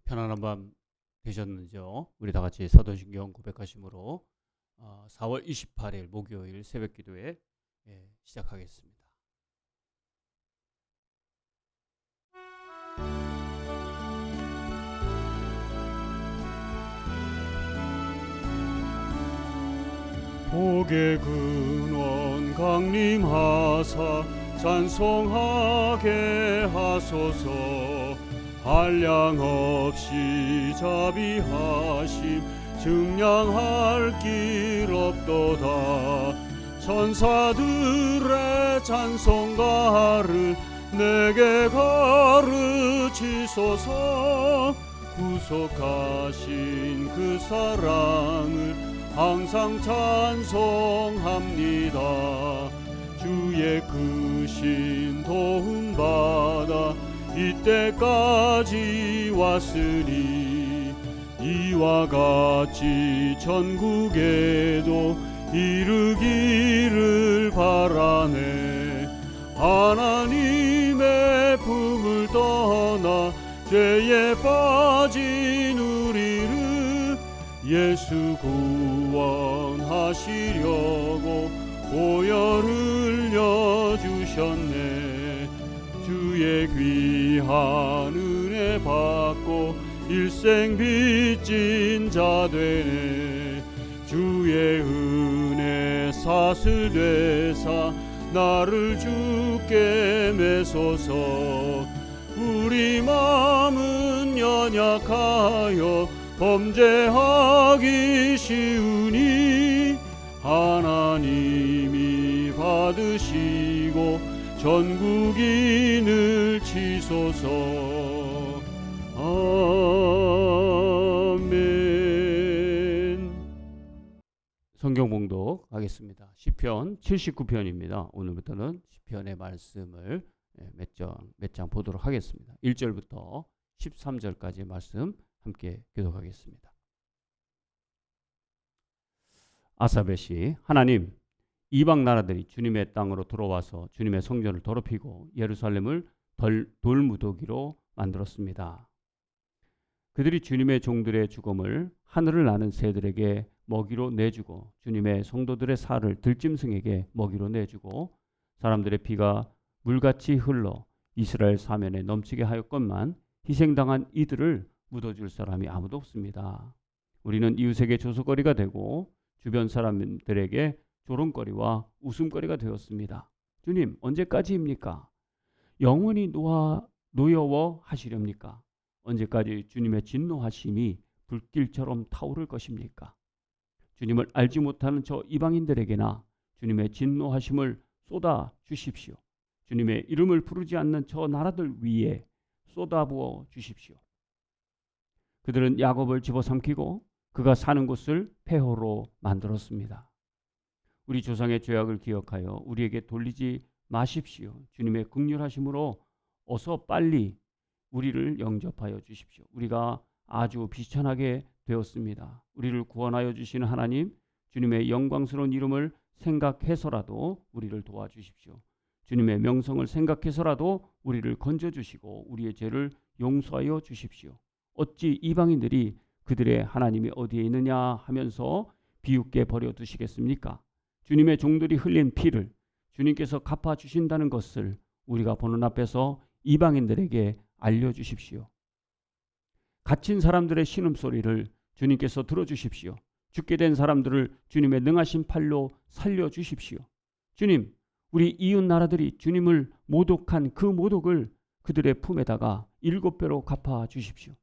편안한 밤 되셨는지요? 우리 다 같이 사도신경 고백하심으로 4월 28일 목요일 새벽 기도회 시작하겠습니다. 복의 근원 강림하사 찬송하게 하소서. 한량없이 자비하심 증량할 길 없도다. 천사들의 찬송가를 내게 가르치소서. 구속하신 그 사랑을 항상 찬송합니다. 주의 크신 도움받아 이때까지 왔으니 이와 같이 전국에도 이르기를 바라네. 하나님의 품을 떠나 죄에 빠진 우리를 예수 구원하시려고 보혈 흘려주셨네. 주의 귀한 은혜 받고 일생 빚진 자 되네. 주의 은혜 사슬 되사 나를 주께 매소서. 우리 마음은 연약하여 범죄하기 쉬우니 하나님이 받으시고 전국인을 치소서. 아멘. 성경 봉독 하겠습니다. 시편 79편입니다. 오늘부터는 시편의 말씀을 몇 장 보도록 하겠습니다. 1절부터 13절까지 말씀 함께 교독하겠습니다. 아사베 시. 하나님, 이방 나라들이 주님의 땅으로 들어와서 주님의 성전을 더럽히고 예루살렘을 돌무더기로 만들었습니다. 그들이 주님의 종들의 죽음을 하늘을 나는 새들에게 먹이로 내주고 주님의 성도들의 살을 들짐승에게 먹이로 내주고 사람들의 피가 물같이 흘러 이스라엘 사면에 넘치게 하였건만 희생당한 이들을 묻어줄 사람이 아무도 없습니다. 우리는 이웃에게 조소거리가 되고 주변 사람들에게 조롱거리와 웃음거리가 되었습니다. 주님, 언제까지입니까? 영원히 노여워 하시렵니까? 언제까지 주님의 진노하심이 불길처럼 타오를 것입니까? 주님을 알지 못하는 저 이방인들에게나 주님의 진노하심을 쏟아 주십시오. 주님의 이름을 부르지 않는 저 나라들 위에 쏟아부어 주십시오. 그들은 야곱을 집어삼키고 그가 사는 곳을 폐허로 만들었습니다. 우리 조상의 죄악을 기억하여 우리에게 돌리지 마십시오. 주님의 긍휼하심으로 어서 빨리 우리를 영접하여 주십시오. 우리가 아주 비천하게 되었습니다. 우리를 구원하여 주시는 하나님, 주님의 영광스러운 이름을 생각해서라도 우리를 도와주십시오. 주님의 명성을 생각해서라도 우리를 건져주시고 우리의 죄를 용서하여 주십시오. 어찌 이방인들이 그들의 하나님이 어디에 있느냐 하면서 비웃게 버려두시겠습니까? 주님의 종들이 흘린 피를 주님께서 갚아주신다는 것을 우리가 보는 앞에서 이방인들에게 알려주십시오. 갇힌 사람들의 신음소리를 주님께서 들어주십시오. 죽게 된 사람들을 주님의 능하신 팔로 살려주십시오. 주님, 우리 이웃 나라들이 주님을 모독한 그 모독을 그들의 품에다가 7배로 갚아주십시오.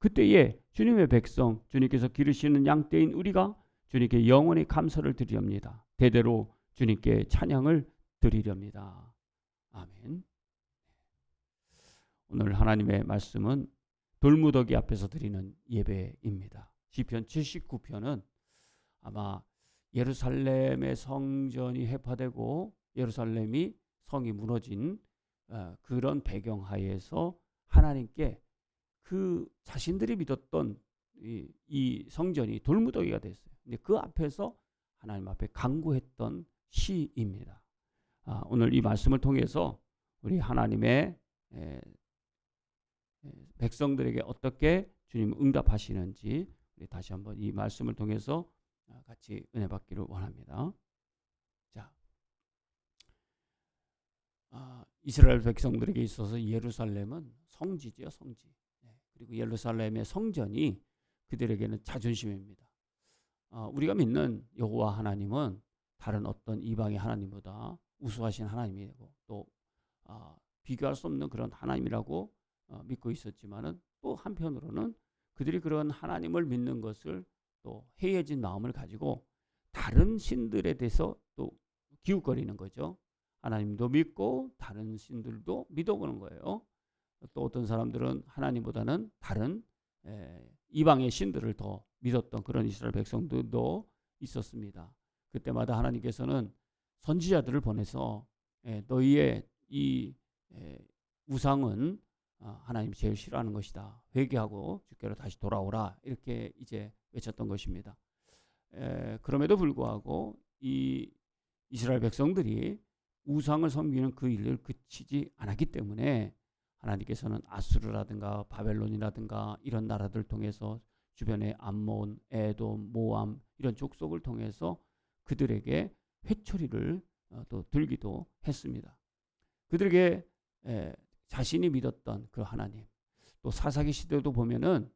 그때에 주님의 백성, 주님께서 기르시는 양떼인 우리가 주님께 영원히 감사를 드리렵니다. 대대로 주님께 찬양을 드리렵니다. 아멘. 오늘 하나님의 말씀은 돌무더기 앞에서 드리는 예배입니다. 시편 79편은 아마 예루살렘의 성전이 해파되고 예루살렘이 성이 무너진 그런 배경하에서 하나님께 그 자신들이 믿었던 이 성전이 돌무더기가 됐어요. 근데 그 앞에서 하나님 앞에 간구했던 시입니다. 오늘 이 말씀을 통해서 우리 하나님의 백성들에게 어떻게 주님 응답하시는지 우리 다시 한번 이 말씀을 통해서 같이 은혜 받기를 원합니다. 자, 이스라엘 백성들에게 있어서 예루살렘은 성지죠, 성지. 그리고 예루살렘의 성전이 그들에게는 자존심입니다. 우리가 믿는 여호와 하나님은 다른 어떤 이방의 하나님보다 우수하신 하나님이고 또 비교할 수 없는 그런 하나님이라고 믿고 있었지만은 또 한편으로는 그들이 그런 하나님을 믿는 것을 또 해이해진 마음을 가지고 다른 신들에 대해서 또 기웃거리는 거죠. 하나님도 믿고 다른 신들도 믿어보는 거예요. 또 어떤 사람들은 하나님보다는 다른 이방의 신들을 더 믿었던 그런 이스라엘 백성들도 있었습니다. 그때마다 하나님께서는 선지자들을 보내서 너희의 이 우상은 하나님이 제일 싫어하는 것이다. 회개하고 주께로 다시 돌아오라. 이렇게 이제 외쳤던 것입니다. 그럼에도 불구하고 이 이스라엘 백성들이 우상을 섬기는 그 일을 그치지 않았기 때문에 하나님께서는 아수르라든가 바벨론이라든가 이런 나라들을 통해서 주변의 암몬, 에돔, 모암 이런 족속을 통해서 그들에게 회초리를 또 들기도 했습니다. 그들에게 자신이 믿었던 그 하나님, 또 사사기 시대도 보면은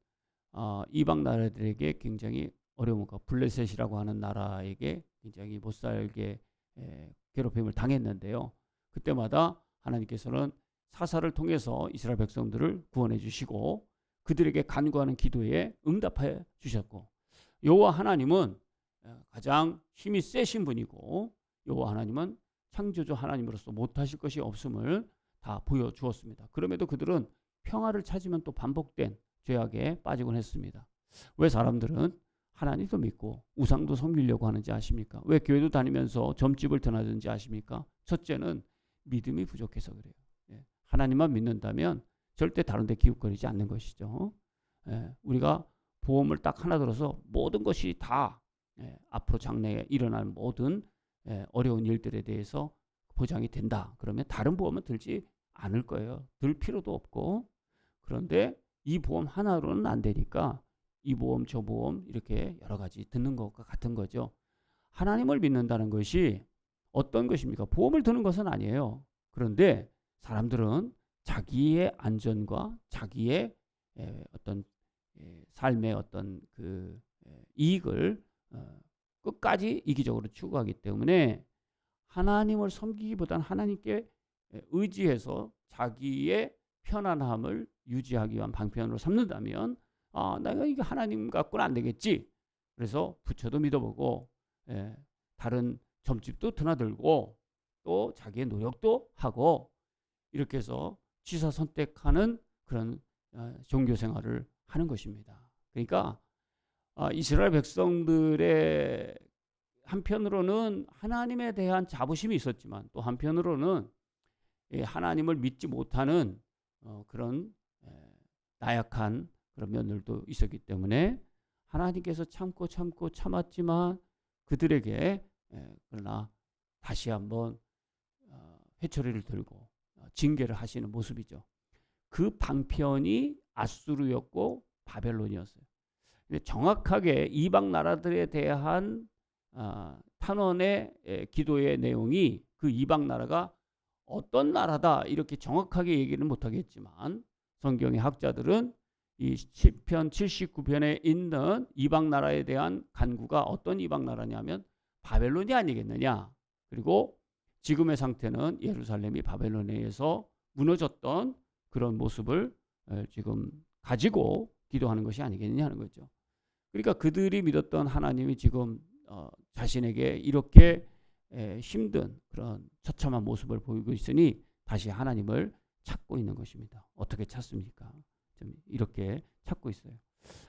이방 나라들에게 굉장히 어려운 거, 블레셋이라고 하는 나라에게 굉장히 못살게 괴롭힘을 당했는데요. 그때마다 하나님께서는 사사를 통해서 이스라엘 백성들을 구원해 주시고 그들에게 간구하는 기도에 응답해 주셨고, 여호와 하나님은 가장 힘이 세신 분이고 여호와 하나님은 창조주 하나님으로서 못하실 것이 없음을 다 보여주었습니다. 그럼에도 그들은 평화를 찾으면 또 반복된 죄악에 빠지곤 했습니다. 왜 사람들은 하나님도 믿고 우상도 섬기려고 하는지 아십니까? 왜 교회도 다니면서 점집을 드나든지 아십니까? 첫째는 믿음이 부족해서 그래요. 하나님만 믿는다면 절대 다른 데 기웃거리지 않는 것이죠. 우리가 보험을 딱 하나 들어서 모든 것이 다 앞으로 장래에 일어날 모든 어려운 일들에 대해서 보장이 된다. 그러면 다른 보험은 들지 않을 거예요. 들 필요도 없고. 그런데 이 보험 하나로는 안 되니까 이 보험 저 보험 이렇게 여러 가지 듣는 것과 같은 거죠. 하나님을 믿는다는 것이 어떤 것입니까? 보험을 드는 것은 아니에요. 그런데 사람들은 자기의 안전과 자기의 어떤 삶의 어떤 그 이익을 끝까지 이기적으로 추구하기 때문에 하나님을 섬기기보다는 하나님께 의지해서 자기의 편안함을 유지하기 위한 방편으로 삼는다면 내가 이게 하나님 갖고는 안 되겠지. 그래서 부처도 믿어보고 다른 점집도 드나들고 또 자기의 노력도 하고 이렇게 해서 취사선택하는 그런 종교 생활을 하는 것입니다. 그러니까 이스라엘 백성들의 한편으로는 하나님에 대한 자부심이 있었지만 또 한편으로는 하나님을 믿지 못하는 그런 나약한 그런 면들도 있었기 때문에 하나님께서 참고 참았지만 그들에게 그러나 다시 한번 회초리를 들고 징계를 하시는 모습이죠. 그 방편이 아수르였고 바벨론이었어요. 근데 정확하게 이방 나라들에 대한 탄원의 기도의 내용이 그 이방 나라가 어떤 나라다 이렇게 정확하게 얘기는 못하겠지만 성경의 학자들은 이 시편 79편에 있는 이방 나라에 대한 간구가 어떤 이방 나라냐면 바벨론이 아니겠느냐. 그리고 지금의 상태는 예루살렘이 바벨론에 의해서 무너졌던 그런 모습을 지금 가지고 기도하는 것이 아니겠느냐 하는 거죠. 그러니까 그들이 믿었던 하나님이 지금 자신에게 이렇게 힘든 그런 처참한 모습을 보이고 있으니 다시 하나님을 찾고 있는 것입니다. 어떻게 찾습니까? 좀 이렇게 찾고 있어요.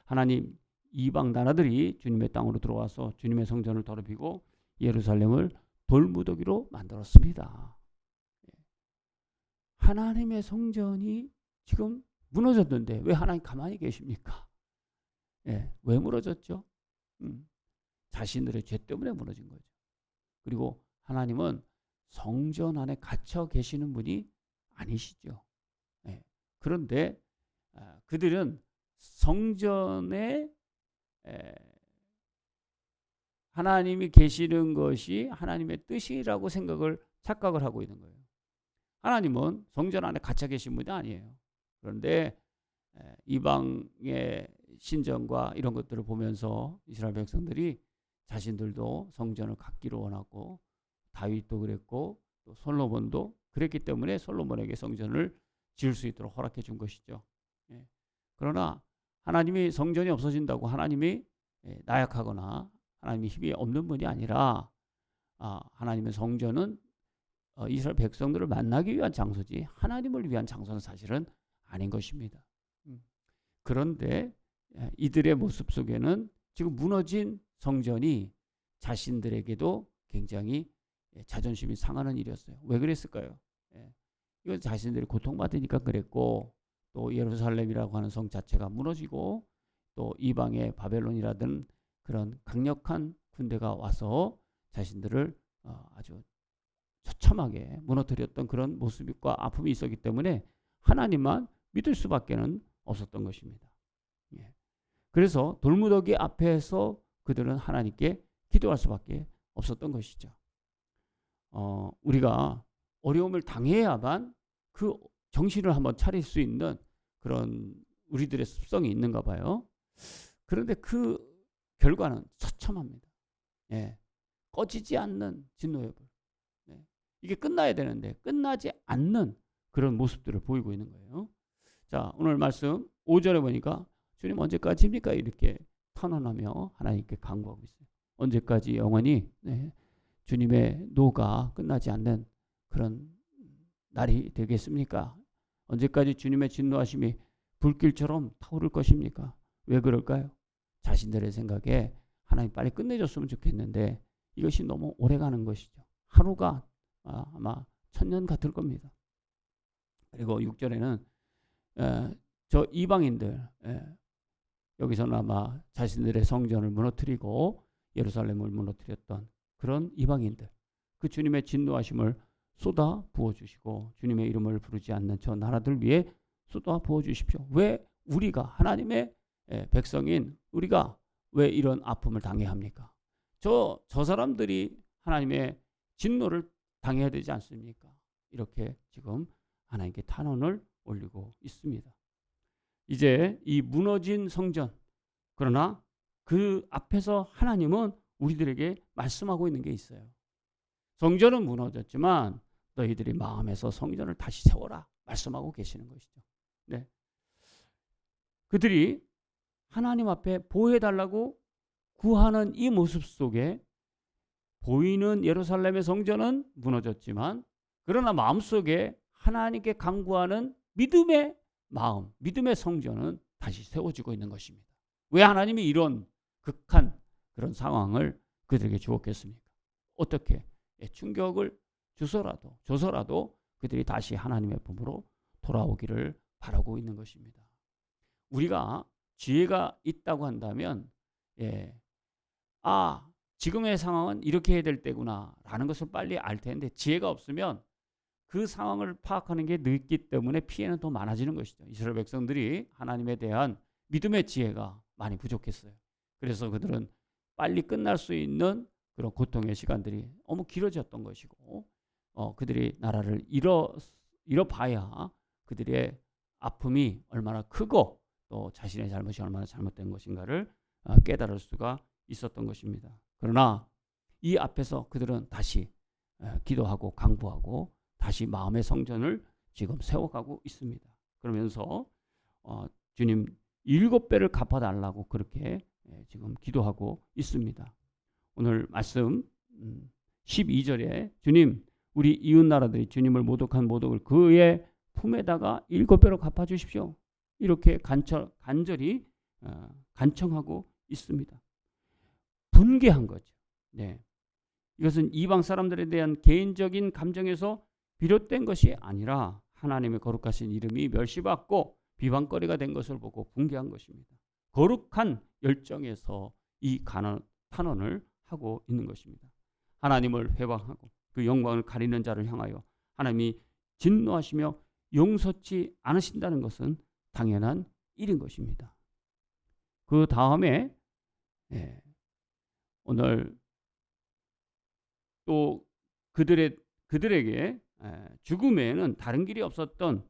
하나님, 이방 나라들이 주님의 땅으로 들어와서 주님의 성전을 더럽히고 예루살렘을 돌무더기로 만들었습니다. 하나님의 성전이 지금 무너졌는데 왜 하나님 가만히 계십니까? 왜 무너졌죠? 자신들의 죄 때문에 무너진 거죠. 그리고 하나님은 성전 안에 갇혀 계시는 분이 아니시죠. 그런데 그들은 성전에 하나님이 계시는 것이 하나님의 뜻이라고 착각을 하고 있는 거예요. 하나님은 성전 안에 갇혀 계신 분이 아니에요. 그런데 이방의 신전과 이런 것들을 보면서 이스라엘 백성들이 자신들도 성전을 갖기를 원하고, 다윗도 그랬고 또 솔로몬도 그랬기 때문에 솔로몬에게 성전을 지을 수 있도록 허락해 준 것이죠. 그러나 하나님이 성전이 없어진다고 하나님이 나약하거나 하나님이 힘이 없는 분이 아니라, 하나님의 성전은 이스라엘 백성들을 만나기 위한 장소지 하나님을 위한 장소는 사실은 아닌 것입니다. 그런데 이들의 모습 속에는 지금 무너진 성전이 자신들에게도 굉장히 자존심이 상하는 일이었어요. 왜 그랬을까요? 이건 자신들이 고통받으니까 그랬고, 또 예루살렘이라고 하는 성 자체가 무너지고, 또 이방의 바벨론이라든 그런 강력한 군대가 와서 자신들을 아주 처참하게 무너뜨렸던 그런 모습과 아픔이 있었기 때문에 하나님만 믿을 수밖에는 없었던 것입니다. 그래서 돌무더기 앞에서 그들은 하나님께 기도할 수밖에 없었던 것이죠. 우리가 어려움을 당해야만 그 정신을 한번 차릴 수 있는 그런 우리들의 습성이 있는가 봐요. 그런데 그 결과는 처참합니다. 꺼지지 않는 진노의 불. 이게 끝나야 되는데 끝나지 않는 그런 모습들을 보이고 있는 거예요. 자, 오늘 말씀 5절에 보니까 주님 언제까지입니까? 이렇게 탄원하며 하나님께 간구하고 있어요. 언제까지 영원히 주님의 노가 끝나지 않는 그런 날이 되겠습니까? 언제까지 주님의 진노하심이 불길처럼 타오를 것입니까? 왜 그럴까요? 자신들의 생각에 하나님 빨리 끝내줬으면 좋겠는데 이것이 너무 오래가는 것이죠. 하루가 아마 1000년 같을 겁니다. 그리고 6절에는 저 이방인들, 여기서는 아마 자신들의 성전을 무너뜨리고 예루살렘을 무너뜨렸던 그런 이방인들, 그 주님의 진노하심을 쏟아 부어주시고 주님의 이름을 부르지 않는 저 나라들 위에 쏟아 부어주십시오. 왜 우리가 하나님의 백성인 우리가 왜 이런 아픔을 당해야 합니까? 저 사람들이 하나님의 진노를 당해야 되지 않습니까? 이렇게 지금 하나님께 탄원을 올리고 있습니다. 이제 이 무너진 성전, 그러나 그 앞에서 하나님은 우리들에게 말씀하고 있는 게 있어요. 성전은 무너졌지만 너희들이 마음에서 성전을 다시 세워라 말씀하고 계시는 것이죠. 네. 그들이 하나님 앞에 보호해달라고 구하는 이 모습 속에 보이는 예루살렘의 성전은 무너졌지만, 그러나 마음속에 하나님께 간구하는 믿음의 마음, 믿음의 성전은 다시 세워지고 있는 것입니다. 왜 하나님이 이런 극한 그런 상황을 그들에게 주었겠습니까? 어떻게 충격을 줘서라도 그들이 다시 하나님의 품으로 돌아오기를 바라고 있는 것입니다. 우리가 지혜가 있다고 한다면 지금의 상황은 이렇게 해야 될 때구나 라는 것을 빨리 알 텐데, 지혜가 없으면 그 상황을 파악하는 게 늦기 때문에 피해는 더 많아지는 것이죠. 이스라엘 백성들이 하나님에 대한 믿음의 지혜가 많이 부족했어요. 그래서 그들은 빨리 끝날 수 있는 그런 고통의 시간들이 너무 길어졌던 것이고, 그들이 나라를 잃어봐야 그들의 아픔이 얼마나 크고 또 자신의 잘못이 얼마나 잘못된 것인가를 깨달을 수가 있었던 것입니다. 그러나 이 앞에서 그들은 다시 기도하고 간구하고 다시 마음의 성전을 지금 세워가고 있습니다. 그러면서 주님 7배를 갚아달라고 그렇게 지금 기도하고 있습니다. 오늘 말씀 12절에 주님, 우리 이웃 나라들이 주님을 모독한 모독을 그의 품에다가 7배로 갚아주십시오. 이렇게 간절히 간청하고 있습니다. 분개한 거죠. 네. 이것은 이방 사람들에 대한 개인적인 감정에서 비롯된 것이 아니라 하나님의 거룩하신 이름이 멸시받고 비방거리가 된 것을 보고 분개한 것입니다. 거룩한 열정에서 이 탄원을 하고 있는 것입니다. 하나님을 회방하고 그 영광을 가리는 자를 향하여 하나님이 진노하시며 용서치 않으신다는 것은 당연한 일인 것입니다. 그 다음에 오늘 또 그들에게 죽음에는 다른 길이 없었던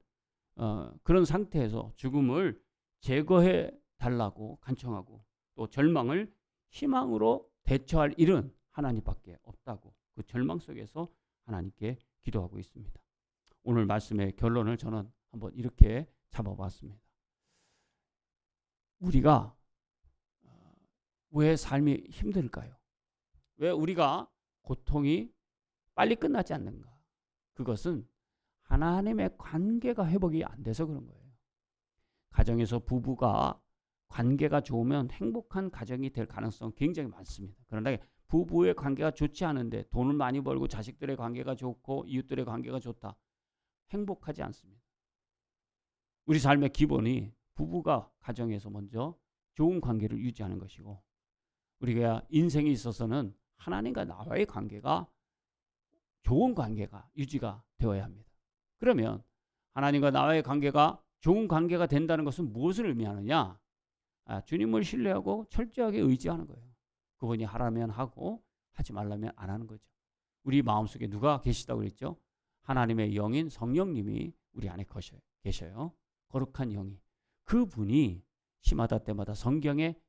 그런 상태에서 죽음을 제거해 달라고 간청하고 또 절망을 희망으로 대처할 일은 하나님밖에 없다고 그 절망 속에서 하나님께 기도하고 있습니다. 오늘 말씀의 결론을 저는 한번 이렇게 잡아봤습니다. 우리가 왜 삶이 힘들까요? 왜 우리가 고통이 빨리 끝나지 않는가? 그것은 하나님의 관계가 회복이 안 돼서 그런 거예요. 가정에서 부부가 관계가 좋으면 행복한 가정이 될 가능성 굉장히 많습니다. 그러나 부부의 관계가 좋지 않은데 돈을 많이 벌고 자식들의 관계가 좋고 이웃들의 관계가 좋다. 행복하지 않습니다. 우리 삶의 기본이 부부가 가정에서 먼저 좋은 관계를 유지하는 것이고 우리가 인생에 있어서는 하나님과 나와의 관계가 좋은 관계가 유지가 되어야 합니다. 그러면 하나님과 나와의 관계가 좋은 관계가 된다는 것은 무엇을 의미하느냐? 주님을 신뢰하고 철저하게 의지하는 거예요. 그분이 하라면 하고 하지 말라면 안 하는 거죠. 우리 마음속에 누가 계시다고 그랬죠? 하나님의 영인 성령님이 우리 안에 계셔요. 거룩한 영이. 그분이 시마다 때마다 성경에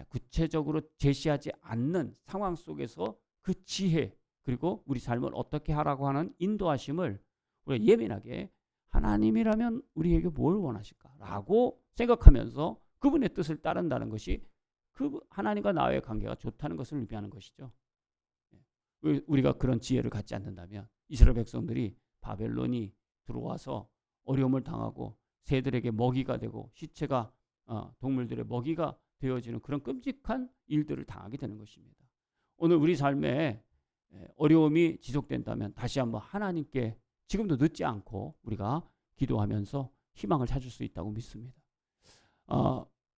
구체적으로 제시하지 않는 상황 속에서 그 지혜 그리고 우리 삶을 어떻게 하라고 하는 인도하심을 우리가 예민하게 하나님이라면 우리에게 뭘 원하실까라고 생각하면서 그분의 뜻을 따른다는 것이 그 하나님과 나와의 관계가 좋다는 것을 의미하는 것이죠. 우리가 그런 지혜를 갖지 않는다면 이스라엘 백성들이 바벨론이 들어와서 어려움을 당하고 새들에게 먹이가 되고 시체가 동물들의 먹이가 되어지는 그런 끔찍한 일들을 당하게 되는 것입니다. 오늘 우리 삶에 어려움이 지속된다면 다시 한번 하나님께 지금도 늦지 않고 우리가 기도하면서 희망을 찾을 수 있다고 믿습니다.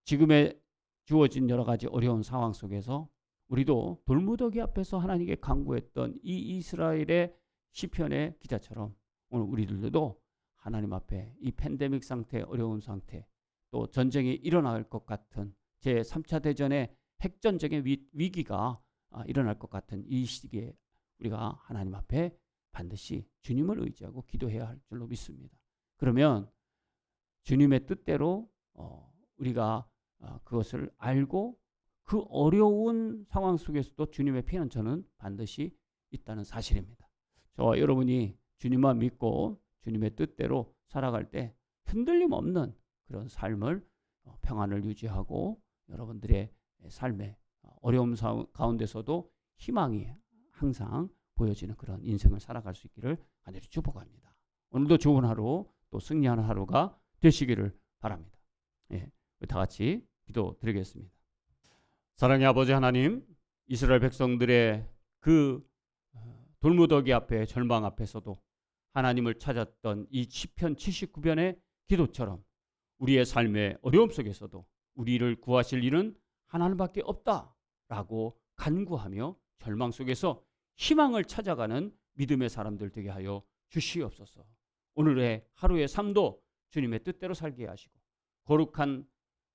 지금의 주어진 여러 가지 어려운 상황 속에서 우리도 돌무더기 앞에서 하나님께 간구했던 이 이스라엘의 시편의 기자처럼 오늘 우리들도 하나님 앞에 이 팬데믹 상태, 어려운 상태, 또 전쟁이 일어날 것 같은 제3차 대전의 핵전쟁의 위기가 일어날 것 같은 이 시기에 우리가 하나님 앞에 반드시 주님을 의지하고 기도해야 할 줄로 믿습니다. 그러면 주님의 뜻대로 우리가 그것을 알고 그 어려운 상황 속에서도 주님의 피난처는 반드시 있다는 사실입니다. 저와 여러분이 주님만 믿고 주님의 뜻대로 살아갈 때 흔들림 없는 그런 삶을 평안을 유지하고 여러분들의 삶의 어려움 가운데서도 희망이 항상 보여지는 그런 인생을 살아갈 수 있기를 간절히 축복합니다. 오늘도 좋은 하루 또 승리하는 하루가 되시기를 바랍니다. 다 같이 기도드리겠습니다. 사랑의 아버지 하나님, 이스라엘 백성들의 그 돌무더기 앞에 절망 앞에서도 하나님을 찾았던 이 시편 79편의 기도처럼 우리의 삶의 어려움 속에서도 우리를 구하실 일은 하나님밖에 없다라고 간구하며 절망 속에서 희망을 찾아가는 믿음의 사람들 되게 하여 주시옵소서. 오늘의 하루의 삶도 주님의 뜻대로 살게 하시고 거룩한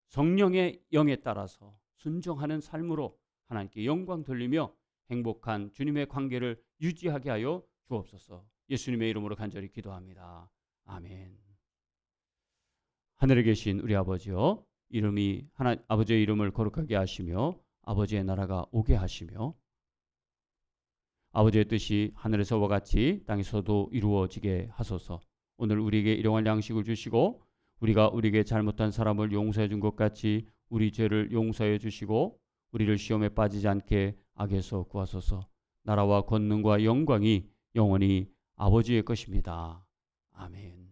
성령의 영에 따라서 순종하는 삶으로 하나님께 영광 돌리며 행복한 주님의 관계를 유지하게 하여 주옵소서. 예수님의 이름으로 간절히 기도합니다. 아멘. 하늘에 계신 우리 아버지여, 아버지의 이름을 거룩하게 하시며 아버지의 나라가 오게 하시며 아버지의 뜻이 하늘에서와 같이 땅에서도 이루어지게 하소서. 오늘 우리에게 일용할 양식을 주시고 우리가 우리에게 잘못한 사람을 용서해 준 것 같이 우리 죄를 용서해 주시고 우리를 시험에 빠지지 않게 악에서 구하소서. 나라와 권능과 영광이 영원히 아버지의 것입니다. 아멘.